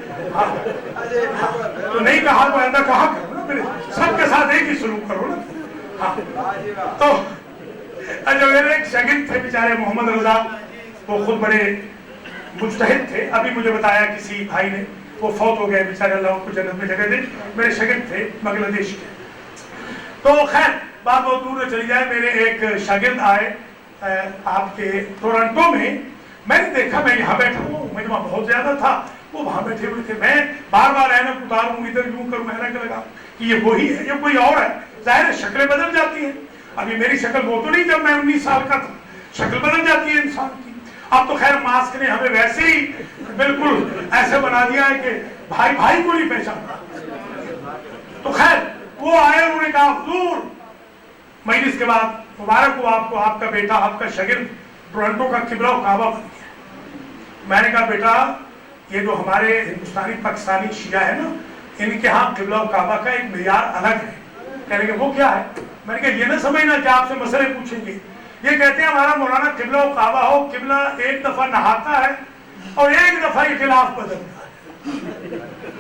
تو نہیں کہا تو آئندہ کہا کرو نا, سب کے ساتھ ایک ہی سلوک کرو نا. تو جو میرے ایک شاگرد تھے بیچارے محمد رضا, وہ خود بڑے مجتہد تھے. ابھی مجھے بتایا کسی بھائی نے, وہ فوت ہو گئے بیچارے, اللہ ان کو جنت میں جگہ دے. میرے شاگرد تھے بنگلہ دیش کے. تو خیر بات بہت دور نہ چلی جائے, میرے ایک شاگرد آئے آپ کے ٹورنٹو میں. میں نے دیکھا, میں یہاں بیٹھا ہوں, مجمع بہت زیادہ تھا, وہ وہاں بیٹھے ہوئے تھے. میں بار بار اینک اتاروں, ادھر یوں کروں, اینک لگا کہ یہ وہی ہے یا کوئی اور ہے. ظاہر ہے شکلیں بدل جاتی ہیں. ابھی میری شکل وہ تو نہیں جب میں 19 سال کا تھا, شکل بدل جاتی ہے انسان کی. اب تو خیر ماسک نے ہمیں ویسے ہی بالکل ایسے بنا دیا ہے کہ بھائی بھائی کو نہیں پہچانتا. تو خیر وہ آئے, انہوں نے کہا حضور مجلس کے بعد مبارک ہو آپ کو, آپ کا بیٹا, آپ کا شاگرد ٹورنٹو کا قبلہ و کعبہ بن گیا. میں نے کہا بیٹا, یہ جو ہمارے ہندوستانی پاکستانی شیعہ ہے نا, ان کے ہاں قبلہ و کعبہ کا ایک معیار الگ ہے. کہنے کہ وہ کیا ہے؟ میں نے کہا یہ نہ سمجھنا کہ آپ سے مسئلے پوچھیں گے. یہ کہتے ہیں ہمارا مولانا قبلہ و کعبہ ہو, قبلہ ایک دفعہ نہاتا ہے اور ایک دفعہ یہ خلاف بدلتا ہے.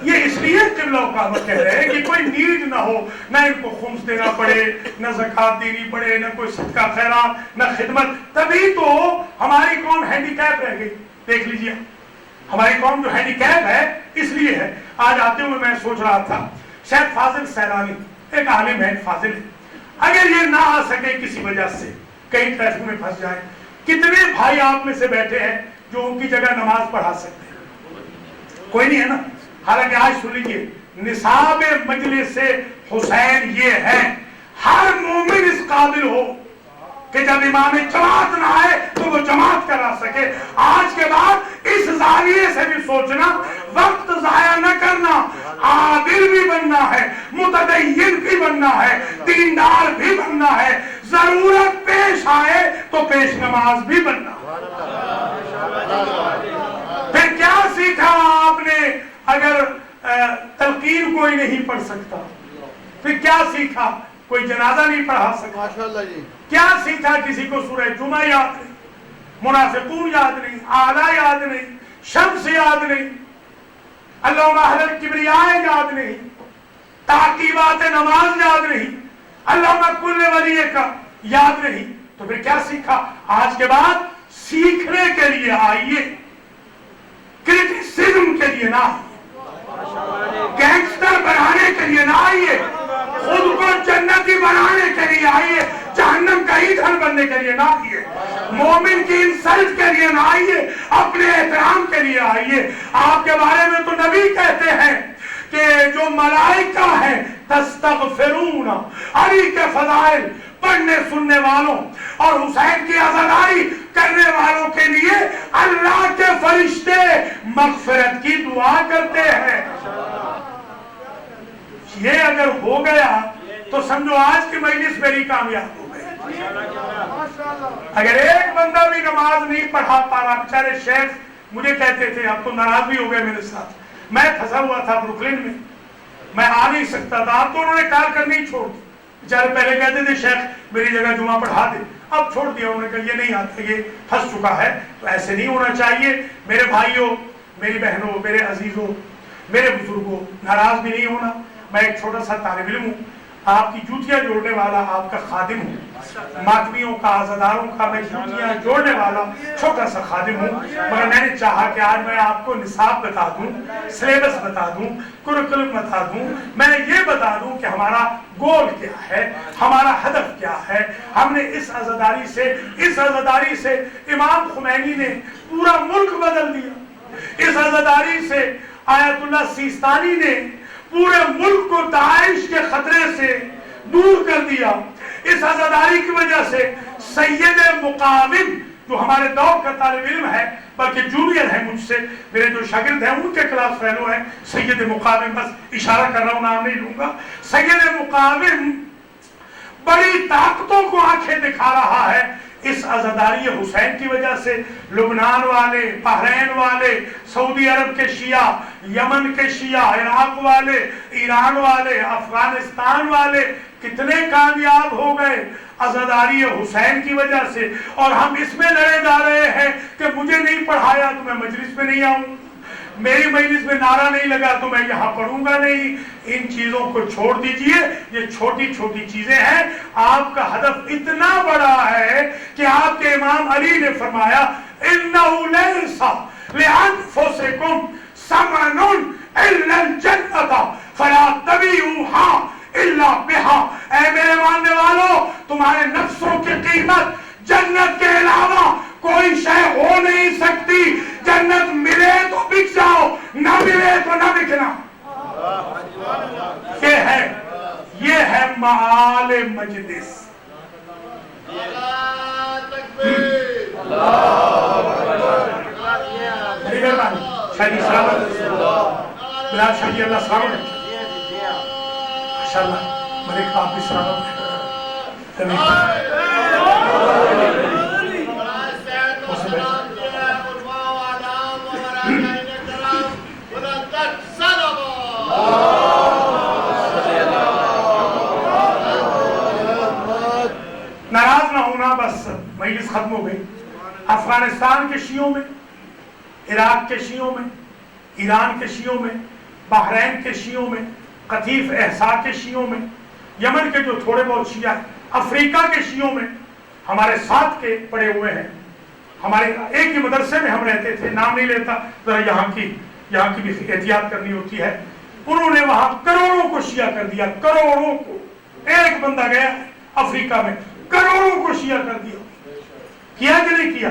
یہ اس لیے قبلہ و کعبہ کہہ رہے ہیں کہ کوئی نیڈ نہ ہو, نہ ان کو خمس دینا پڑے, نہ زکوٰۃ دینی پڑے, نہ کوئی صدقہ خیرات, نہ خدمت. تبھی تو ہماری قوم ہینڈی کیپ رہ گئی. دیکھ لیجیے ہماری قوم جو ہینڈی کیپ ہے اس لیے ہے. آج آتے ہوئے میں سوچ رہا تھا شیخ فاضل سیلانی ایک عالم ہے, فاضل ہے, اگر یہ نہ آ سکے کسی وجہ سے, کہیں ٹریفک میں پھنس جائے, کتنے بھائی آپ میں سے بیٹھے ہیں جو ان کی جگہ نماز پڑھا سکتے ہیں؟ کوئی نہیں ہے نا. حالانکہ آج سن لیجیے نصاب مجلس حسین یہ ہے ہر مومن اس قابل ہو کہ جب امام جماعت نہ آئے تو وہ جماعت کرا سکے. آج کے بعد اس زاویے سے بھی سوچنا, وقت ضائع نہ کرنا, عادل بھی بننا ہے, متدین بھی بننا ہے, دیندار بھی بننا ہے, ضرورت پیش آئے تو پیش نماز بھی بننا. پھر کیا سیکھا آپ نے اگر تلقین کوئی نہیں پڑھ سکتا؟ پھر کیا سیکھا؟ کوئی جنازہ نہیں پڑھا سکتا. ماشاءاللہ جی. کیا سیکھا؟ کسی کو سورہ جمعہ یاد نہیں, منافقون یاد نہیں, اعلیٰ یاد نہیں, شمس یاد نہیں, اللہم اہل الکبریاء یاد نہیں, تعقیبات نماز یاد نہیں, اللہم کل ولی کا یاد نہیں. تو پھر کیا سیکھا؟ آج کے بعد سیکھنے کے لیے آئیے, کرٹیسزم کے لیے نہ آئیے, گینگسٹر بنانے کے لیے نہ آئیے, خود کو جنتی بنانے کے لیے آئیے, جہنم کا ایندھن بننے کے لیے نہ آئیے, مومن کی انسلٹ کے لیے نہ آئیے, اپنے احترام کے لیے آئیے. آپ کے بارے میں تو نبی کہتے ہیں کہ جو ملائکہ ہیں تستغفرون, علی کے فضائل پڑھنے سننے والوں اور حسین کی عزاداری کرنے والوں کے لیے اللہ کے فرشتے مغفرت کی دعا کرتے ہیں. یہ اگر ہو گیا تو سمجھو آج کی مجلس میری کامیاب ہو گئی. اگر ایک بندہ بھی نماز نہیں پڑھا پا رہا, بیچارے شیخ مجھے کہتے تھے, اب تو ناراض بھی ہو گئے میرے ساتھ, میں پھنسا ہوا تھا بروکلن میں, میں آ نہیں سکتا تھا, اب تو انہوں نے کال کرنی ہی چھوڑ دی. بیچارے پہلے کہتے تھے شیخ میری جگہ جمعہ پڑھا دے, اب چھوڑ دیا انہوں نے, کہا یہ نہیں آتا, یہ پھنس چکا ہے. تو ایسے نہیں ہونا چاہیے. میرے بھائیوں, میری بہنوں, میرے عزیزوں, میرے بزرگوں, ناراض بھی نہیں ہونا. میں ایک چھوٹا سا طالب علم ہوں, آپ کی جوتیاں جوڑنے والا آپ کا خادم ہوں, ماتمیوں کا, عزاداروں کا میں جوتیاں جوڑنے والا چھوٹا سا خادم ہوں. مگر میں نے چاہا کہ آج میں آپ کو نصاب بتا دوں, سلیبس بتا دوں, کریکولم بتا دوں, میں یہ بتا دوں کہ ہمارا گول کیا ہے, ہمارا ہدف کیا ہے. ہم نے اس عزاداری سے امام خمینی نے پورا ملک بدل دیا. اس عزاداری سے آیت اللہ سیستانی نے پورے ملک کو داعش کے خطرے سے دور کر دیا. اس عزاداری کی وجہ سے سید مقاوم جو ہمارے دور کا طالب علم ہے, بلکہ جونیئر ہے مجھ سے, میرے جو شاگرد ہیں ان کے کلاس فیلو ہیں, سید مقاوم, بس اشارہ کر رہا ہوں, نام نہیں لوں گا. سید مقاوم بڑی طاقتوں کو آنکھیں دکھا رہا ہے. اس عزاداری حسین کی وجہ سے لبنان والے, بحرین والے, سعودی عرب کے شیعہ, یمن کے شیعہ, عراق والے, ایران والے, افغانستان والے کتنے کامیاب ہو گئے عزاداری حسین کی وجہ سے. اور ہم اس میں لڑے جا رہے ہیں کہ مجھے نہیں پڑھایا تو میں مجلس میں نہیں آؤں, میری مجلس میں نعرہ نہیں لگا تو میں یہاں پڑھوں گا نہیں. ان چیزوں کو چھوڑ دیجئے, یہ چھوٹی چھوٹی چیزیں ہیں. آپ کا ہدف اتنا بڑا ہے کہ آپ کے امام علی نے فرمایا اِنَّهُ لَيْسَ لِأَنفُسِكُمْ ثَمَنٌ إِلَّا الْجَنَّةَ فَلَا تَبِيعُوهَا إِلَّا بِهَا. اے میرے ماننے والوں, تمہارے نفسوں کی قیمت جنت کے علاوہ کوئی شے ہو نہیں سکتی. جنت ملے تو بک جاؤ, نہ ملے تو نہ بکنا. یہ ہے معال مجلس. شاہی سلامت, بلال شاہی اللہ سلامت. ماشاءاللہ ملک آپ بھی سلامت. اللہ مجلس ختم ہو گئی. افغانستان کے شیعوں میں، عراق کے شیعوں میں، ایران کے شیعوں میں، بحرین کے شیعوں میں، قطیف احسا کے شیعوں میں، یمن کے جو تھوڑے بہت شیعہ، افریقہ کے شیعوں میں ہمارے ساتھ کے پڑے ہوئے ہیں. ہمارے ایک ہی مدرسے میں ہم رہتے تھے، نام نہیں لیتا، ذرا یہاں کی بھی احتیاط کرنی ہوتی ہے. انہوں نے وہاں کروڑوں کو شیعہ کر دیا، کروڑوں کو. ایک بندہ گیا افریقہ میں، کروڑوں کو شیعہ کر دیا. کیا کہ نہیں کیا؟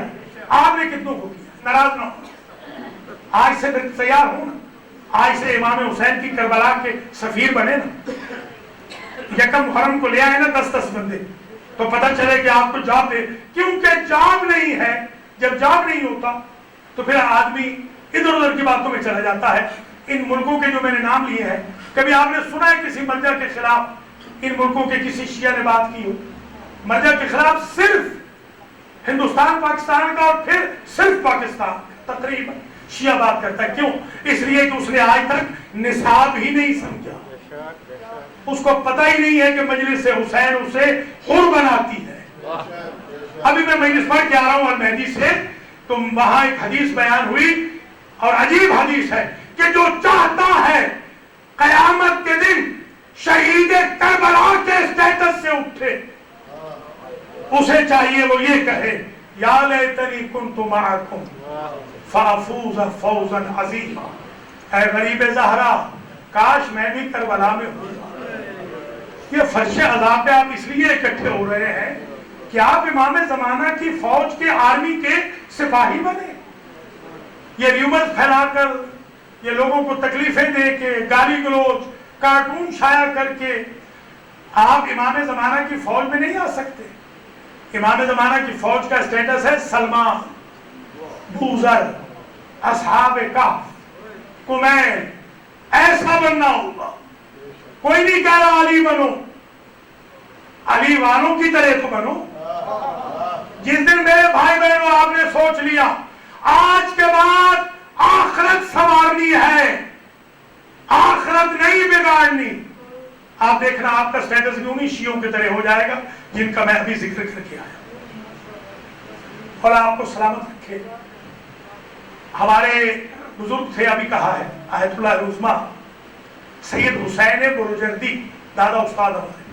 آپ نے کتنوں کو کیا؟ ناراض نہ ہو، آج سے تیار ہو نا، آج سے امام حسین کی کربلا کے سفیر بنے نا. یکم محرم کو لے آئے نا 10 بندے، تو پتہ چلے کہ آپ کو جاب دے. کیونکہ جاب نہیں ہے. جب جاب نہیں ہوتا تو پھر آدمی ادھر ادھر کی باتوں میں چلا جاتا ہے. ان ملکوں کے جو میں نے نام لیے ہیں، کبھی آپ نے سنا ہے کسی مرجع کے خلاف ان ملکوں کے کسی شیعہ نے بات کی ہو؟ مرجع کے خلاف صرف ہندوستان پاکستان کا اور پھر صرف پاکستان تقریباً شیعہ بات کرتا ہے. کیوں؟ اس لیے کہ اس نے آج تک نصاب ہی نہیں سمجھا. اس کو پتہ ہی نہیں ہے کہ مجلس حسین اسے حر بناتی ہے. ابھی میں مجلس پڑھ کے آ رہا ہوں المہدی سے، تو وہاں ایک حدیث بیان ہوئی اور عجیب حدیث ہے کہ جو چاہتا ہے قیامت کے دن شہید کربلا کے اسٹیٹس سے اٹھے، اسے چاہیے وہ یہ کہے یا لیتنی کنت معکم فافوز فوزا عظیما. اے غریب زہرا، کاش میں بھی کربلا میں ہوں. یہ فرش عذاب پہ آپ اس لیے اکٹھے ہو رہے ہیں کہ آپ امام زمانہ کی فوج کے آرمی کے سپاہی بنے. یہ ریومرز پھیلا کر، یہ لوگوں کو تکلیفیں دے کے، گالی گلوچ، کارٹون شائع کر کے آپ امام زمانہ کی فوج میں نہیں آ سکتے. امام زمانہ کی فوج کا اسٹیٹس ہے سلمان، بوذر، اصحاب کہف، کمیل. ایسا بننا ہوگا. کوئی نہیں کہہ رہا علی بنو، علی والوں کی طرح تو بنو. جس دن میرے بھائی بہنوں آپ نے سوچ لیا آج کے بعد آخرت سنوارنی ہے، آخرت نہیں بگاڑنی، آپ دیکھنا آپ کا سٹیٹس بھی انہی شیعوں کی طرح ہو جائے گا جن کا میں ابھی ذکر کر کے آیا. اور آپ کو سلامت رکھے. ہمارے بزرگ تھے، ابھی کہا ہے، آیت اللہ عظمیٰ سید حسین بروجردی، دادا استاد ہمارے،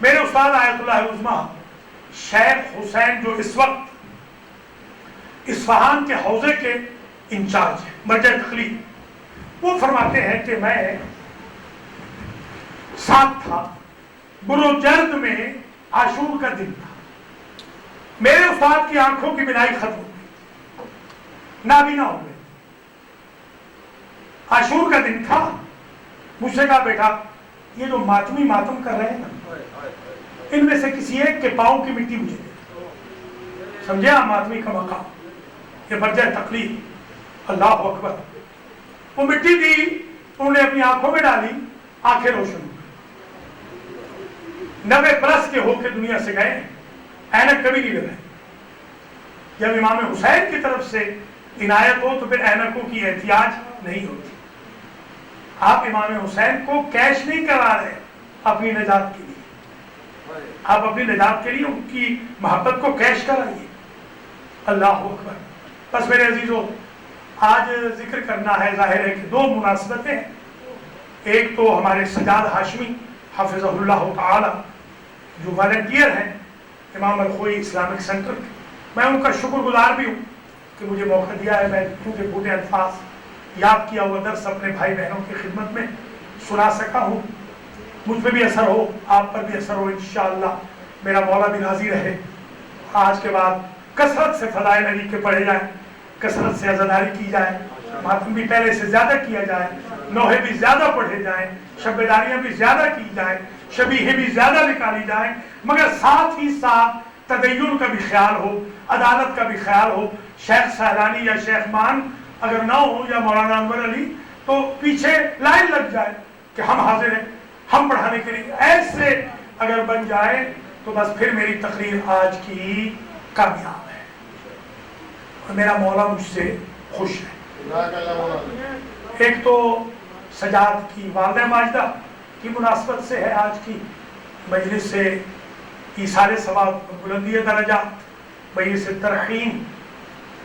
میرے استاد آیت اللہ عظمیٰ شیخ حسین جو اس وقت اصفہان کے حوزے کے انچارج ہیں، مرجع تقلید، وہ فرماتے ہیں کہ میں ساتھ تھا بروجرد میں، عاشور کا دن تھا. میرے استاد کی آنکھوں کی بینائی ختم ہو گئی، نابینا ہو گئے. عاشور کا دن تھا. مجھ سے کہا بیٹا یہ جو ماتمی ماتم کر رہے ہیں نا، ان میں سے کسی ایک کے پاؤں کی مٹی مجھے دے. سمجھے آپ ماتمی کا مقام، یہ مرجع تقلید. اللہ اکبر. وہ مٹی دی، انہوں نے اپنی آنکھوں میں ڈالی، آنکھیں روشن ہو گئی. 90+ کے ہو کے دنیا سے گئے. اینک کبھی نہیں لگائے. جب امام حسین کی طرف سے عنایت ہو تو پھر اینکوں کی احتیاج نہیں ہوتی. آپ امام حسین کو کیش نہیں کرا رہے اپنی نجات کے لیے، آپ اپنی نجات کے لیے ان کی محبت کو کیش کرائیے. اللہ اکبر. بس میرے عزیزو، آج ذکر کرنا ہے، ظاہر ہے کہ 2 مناسبتیں ہیں. ایک تو ہمارے سجاد ہاشمی حفظہ اللہ تعالی جو والنٹیئر ہیں امام الخوئی اسلامک سینٹر کے، میں ان کا شکر گزار بھی ہوں کہ مجھے موقع دیا ہے. میں کیونکہ بوٹے الفاظ یاد کیا ہوا درس اپنے بھائی بہنوں کی خدمت میں سنا سکا ہوں. مجھ پہ بھی اثر ہو، آپ پر بھی اثر ہو، انشاءاللہ میرا مولا بھی راضی رہے. آج کے بعد کثرت سے فضائل علی کے پڑھے جائیں، کثرت سے عزاداری کی جائے، ماتم بھی پہلے سے زیادہ کیا جائے، نوحے بھی زیادہ پڑھے جائیں، شبیداریاں بھی زیادہ کی جائیں، شبیہیں بھی زیادہ نکالی جائیں، مگر ساتھ ہی ساتھ تدین کا بھی خیال ہو، عدالت کا بھی خیال ہو. شیخ سہلانی یا شیخ مان اگر نہ ہو یا مولانا انور علی تو پیچھے لائن لگ جائے کہ ہم حاضر ہیں، ہم پڑھانے کے لیے. ایسے اگر بن جائے تو بس پھر میری تقریر آج کی کامیاب ہے اور میرا مولا مجھ سے خوش ہے. ایک تو سجاد کی والدہ ماجدہ کی مناسبت سے ہے آج کی مجلس سے ایثار ثواب، بلندی درجات. بھئی سے ترحیم،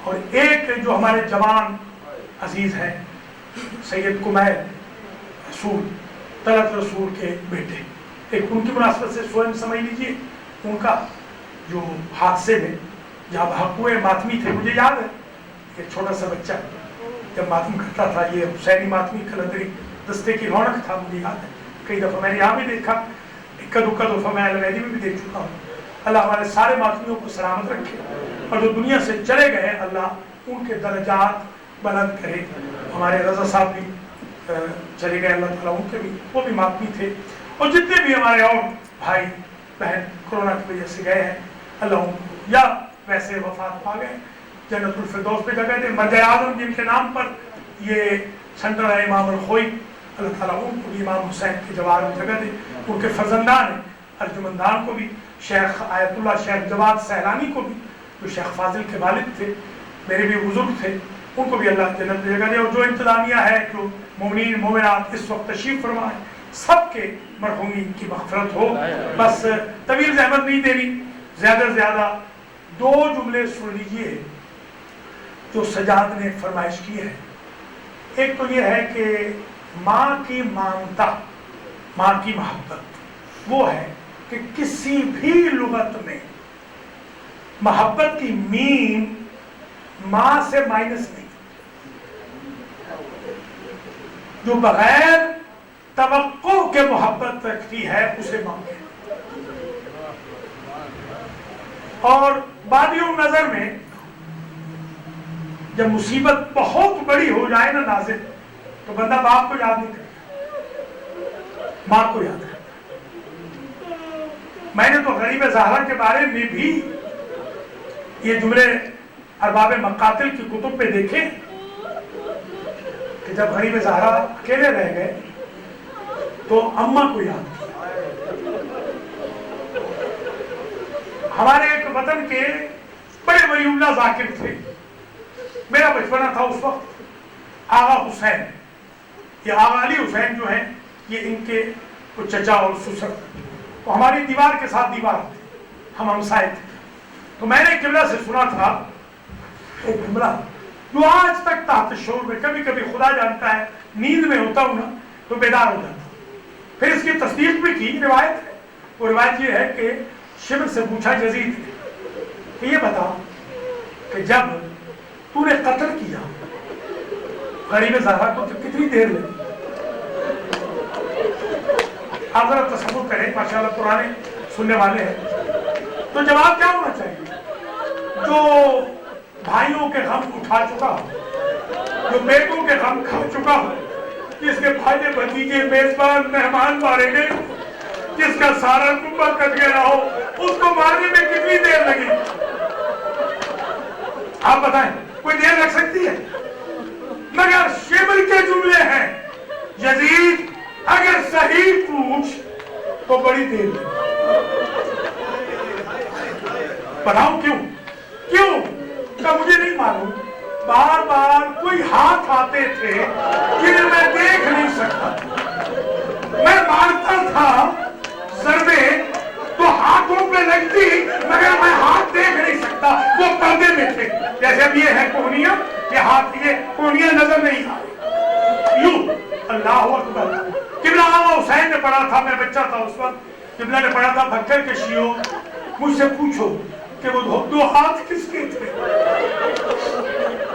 اور ایک جو ہمارے جوان عزیز ہیں سید کمیل رسول، طلعت رسول کے بیٹے، ایک ان کی مناسبت سے سوئم سمجھ لیجیے، ان کا جو حادثے میں جہاں بھاکوئے ماتمی تھے، مجھے یاد ہے ایک چھوٹا سا بچہ جب ماتم کرتا تھا، یہ حسینی ماتمی کلندری دستے کی رونق تھا، مجھے یاد ہے کئی دفعہ میں نے یہاں بھی دیکھا، اکا دکا دفعہ میں الویدی میں بھی دیکھ چکا ہوں۔ اللہ ہمارے سارے ماتمیوں کو سلامت رکھے، اور جو دنیا سے چلے گئے اللہ ان کے درجات بلند کرے۔ ہمارے رضا صاحب بھی چلے گئے، اللہ تعالیٰ ان کے بھی، وہ بھی ماتمی تھے، اور جتنے بھی ہمارے اور بھائی بہن کورونا کی وجہ سے گئے ہیں، اللہ ان کو یا ویسے وفات پا گئے جنت الفردوس پہ جگہ دے۔ مرجع اعظم جن کے نام پر یہ سینٹر ہے امام الخوئی، اللہ تعالیٰ ان کو بھی امام حسین کے جوار میں جگہ دے، ان کے فرزندان ہیں ارجمندان کو بھی، شیخ آیت اللہ شیخ جواد سیلانی کو بھی جو شیخ فاضل کے والد تھے، میرے بھی بزرگ تھے، ان کو بھی اللہ جنت میں جگہ دے، اور جو انتظامیہ ہے، جو مومنین مومنات اس وقت تشریف فرمائے، سب کے مرحومین کی مغفرت ہو۔ بس طویل زحمت نہیں دینی، زیادہ سے زیادہ 2 جملے سن لیجیے جو سجاد نے فرمائش کی ہے۔ ایک تو یہ ہے کہ ماں کی مامتا، ماں کی محبت، وہ ہے کہ کسی بھی لغت میں محبت کی میم ماں سے مائنس نہیں، جو بغیر توقع کے محبت رکھتی ہے اسے ماں کہتے ہیں۔ اور بادیوں نظر میں جب مصیبت بہت بڑی ہو جائے نا نازل، تو بندہ باپ کو یاد نہیں کرتا، ماں کو یاد کرتا۔ میں نے تو غریب زہرا کے بارے میں بھی یہ جملے ارباب مقاتل کی کتب پہ دیکھے کہ جب غریب زہرا اکیلے رہ گئے تو اماں کو یاد کیا۔ ہمارے ایک وطن کے بڑے ولی اللہ ذاکر تھے، میرا بچپنا تھا اس وقت، آغا حسین، یہ آغا علی حسین جو ہیں یہ ان کے کچھ چچا اور سسر، تو ہماری دیوار کے ساتھ دیوار تھی، ہم ہمسائے تھے۔ تو میں نے قبلہ سے سنا تھا ایک جملہ جو آج تک تحت شعور میں، کبھی کبھی خدا جانتا ہے نیند میں ہوتا ہوں نا تو بیدار ہو جاتا ہوں، پھر اس کی تصدیق بھی کی، روایت ہے۔ وہ روایت یہ ہے کہ شبر سے پوچھا یزید نے کہ یہ بتا کہ جب تو نے قتل کیا غریب زہرا کو تو کتنی دیر لگی؟ آپ ذرا تصور کریں، ماشاءاللہ پرانے سننے والے ہیں، تو جواب کیا ہونا چاہیے؟ جو بھائیوں کے غم اٹھا چکا ہو، جو بیٹوں کے غم کھا چکا ہو، جس کے بھائی بھتیجے میزبان مہمان مارے گئے، جس کا سارا کنبہ کٹ گیا ہو، اس کو مارنے میں کتنی دیر لگی؟ آپ بتائیں، کوئی دیر لگ سکتی ہے؟ مگر شبر کے جملے ہیں، یزید اگر صحیح پوچھ تو بڑی دیر لگی۔ بتاؤں کیوں؟ کیوں؟ کہ مجھے نہیں معلوم، بار بار کوئی ہاتھ آتے تھے جنہیں میں دیکھ نہیں سکتا، میں مارتا تھا ضربے تو ہاتھوں پہ لگتی مگر میں ہاتھ دیکھ نہیں سکتا، وہ پردے میں تھے، جیسے اب یہ ہے کوہنیاں، یہ ہاتھ، یہ کوہنیاں نظر نہیں آئی، یوں اللہ اکبر۔ قبلہ آغا حسین نے پڑھا تھا، میں بچہ تھا اس وقت، قبلہ نے پڑھا تھا بھکر کے شیعوں، مجھ سے پوچھو کہ وہ 2 ہاتھ کس کے تھے؟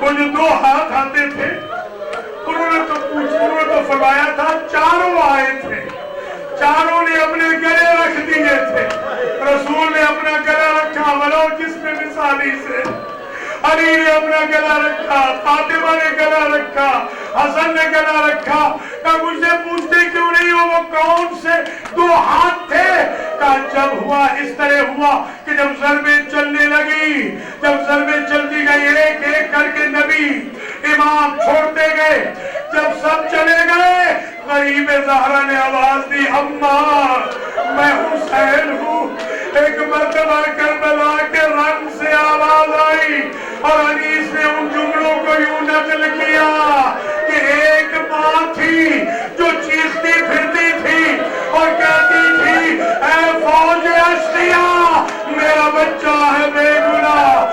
وہ جو 2 ہاتھ آتے تھے انہوں نے تو فرمایا تھا 4 آئے تھے، 4 نے اپنے گلے رکھ دیے تھے، رسول نے اپنا گلا رکھا ولو جس میں مثالی سے، علی نے اپنا گلا رکھا، فاطمہ نے گلا رکھا، حسن نے گلا رکھا۔ کہ مجھ سے پوچھتے کیوں نہیں ہو وہ کون سے 2 ہاتھ تھے؟ کہ جب ہوا اس طرح ہوا کہ جب ضربیں چلنے لگی، جب ضربیں چلتی گئی ایک ایک کر کے نبی امام چھوڑتے گئے، جب سب چلے گئے غریب زہرا نے آواز دی، اماں میں حسین ہوں۔ ایک مرتبہ کربلا کے رنگ سے آواز آئی اور انیس نے ان جملوں کو یوں نقل کیا کہ ایک ماں تھی جو چیختی پھرتی تھی اور کہتی تھی اے فوج اشقیا میرا بچہ ہے بے گناہ،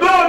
2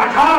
18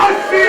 80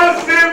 80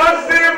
80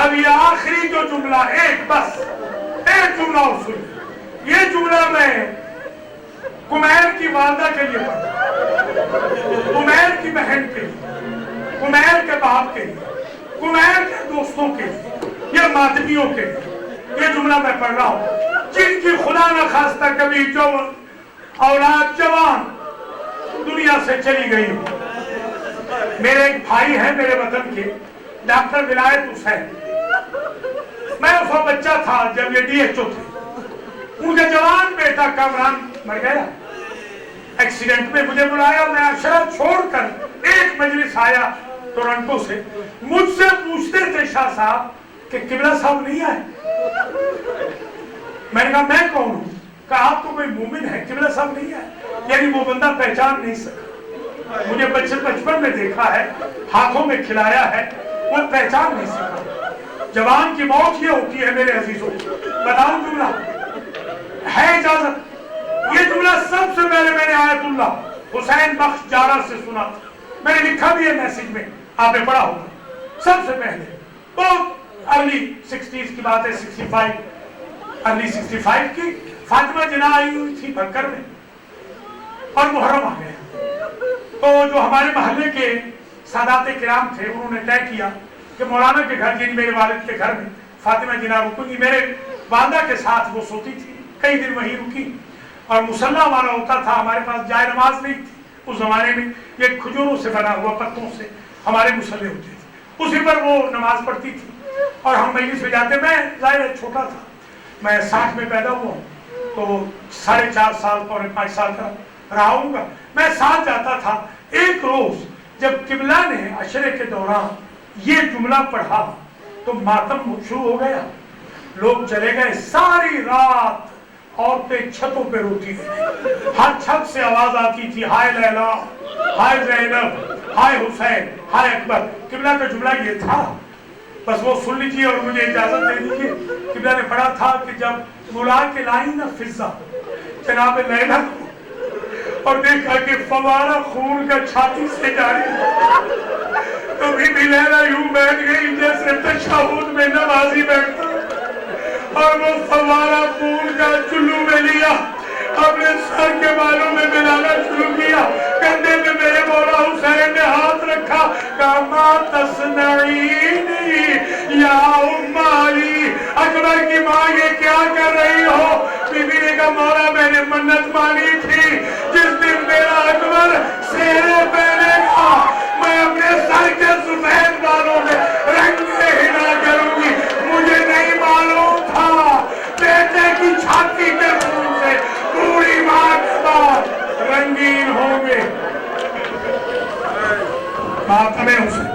اب یہ آخری جو جملہ ایک جملہ اور سن. یہ جملہ میں کمیر کی والدہ کے لیے پڑھا, کمیر کی بہن کے لیے, کمیر کے باپ کے لیے, کمیر کے دوستوں کے لیے, یہ ماتمیوں کے لیے یہ جملہ میں پڑھ رہا ہوں جن کی خدا نہ خواستہ کبھی جو اولاد جوان دنیا سے چلی گئی ہو. میرے ایک بھائی ہیں میرے وطن کے, ڈاکٹر ولایت حسین. میں اس وقت بچہ تھا جب یہ ڈی ایچ او تھے. ان کے جوان بیٹا کامران مر گیا ایکسیڈنٹ میں. مجھے بلایا, میں عشرت چھوڑ کر ایک مجلس آیا ٹورنٹو سے. مجھ سے پوچھتے تھے شاہ صاحب کہ قبلہ صاحب نہیں آئے. میں نے کہا میں کون ہوں؟ کہا آپ تو کوئی مومن ہے, قبلہ صاحب نہیں آئے. یعنی وہ بندہ پہچان نہیں سکا. مجھے بچپن میں دیکھا ہے, ہاتھوں میں کھلایا ہے, وہ پہچان نہیں سکا. جوان کی موت یہ ہوتی ہے میرے عزیزوں. بتاؤں جملہ ہے اجازت؟ یہ جملہ سب سے پہلے میں نے آیت اللہ حسین بخش جارہ سے سنا تھا. میں نے لکھا بھی ہے میسج میں, آپ نے پڑھا ہوگا. سب سے پہلے بہت ارلی 60s کی بات ہے, 65 ارلی 65 کی. فاطمہ جناح آئی ہوئی تھی بھکر میں اور محرم آ گیا. تو جو ہمارے محلے کے سادات کرام تھے انہوں نے طے کیا کہ مولانا کے گھر, یعنی میرے والد کے گھر میں فاطمہ جناح رکوں گی. میرے والدہ کے ساتھ وہ سوتی تھی, کئی دن وہیں رکی. اور مصلی ہمارا ہوتا تھا, ہمارے پاس جائے نماز نہیں تھی اس زمانے میں. یہ کھجوروں سے بنا ہوا پتوں سے ہمارے مصلی ہوتے تھے, اسی پر وہ نماز پڑھتی تھی اور ہم مجلس میں جاتے. میں ظاہر چھوٹا تھا, میں 60 میں پیدا ہوا ہوں تو 4.5 سال 5 سال کا رہا ہوں گا. میں ساتھ جاتا تھا. ایک روز جب قبلہ نے عشرے کے دوران یہ جملہ پڑھا تو ماتم شروع ہو گیا. لوگ چلے گئے. ساری رات عورتیں چھتوں پہ روتی رہی. ہر چھت سے آواز آتی تھی, ہائے لیلا, ہائے زینب, ہائے حسین, ہائے اکبر. قبلہ کا جملہ یہ تھا, بس وہ سن لیجیے اور مجھے اجازت دے دیجیے. قبلہ نے پڑھا تھا کہ جب ملا کے لائی نا فضا جناب لیلا کو اور دیکھا کہ فوارہ خون کا چھاتی سے جاری تو بی بی لیلا یوں بیٹھ گئی جیسے تشہد میں نمازی بیٹھتا, اور وہ فوارہ خون کا چلو میں لیا, اپنے سر کے بالوں میں ملانا شروع کیا. کندھے میں میرے مولا حسین نے ہاتھ رکھا, کہا ما تصنعینی یا ام علی, اکبر کی ماں یہ کیا کر رہی ہو؟ بی بی نے کہا مولا میں نے منت مانی تھی جس دن میرا اکبر سہرے پہنے گا میں اپنے سر کے سفید بالوں میں رنگے ہلا کروں گی. مجھے نہیں معلوم تھا بیٹے کی چھاتی کے خون سے پوری ماں کے بعد رنگین ہوں گے. ماتم حسین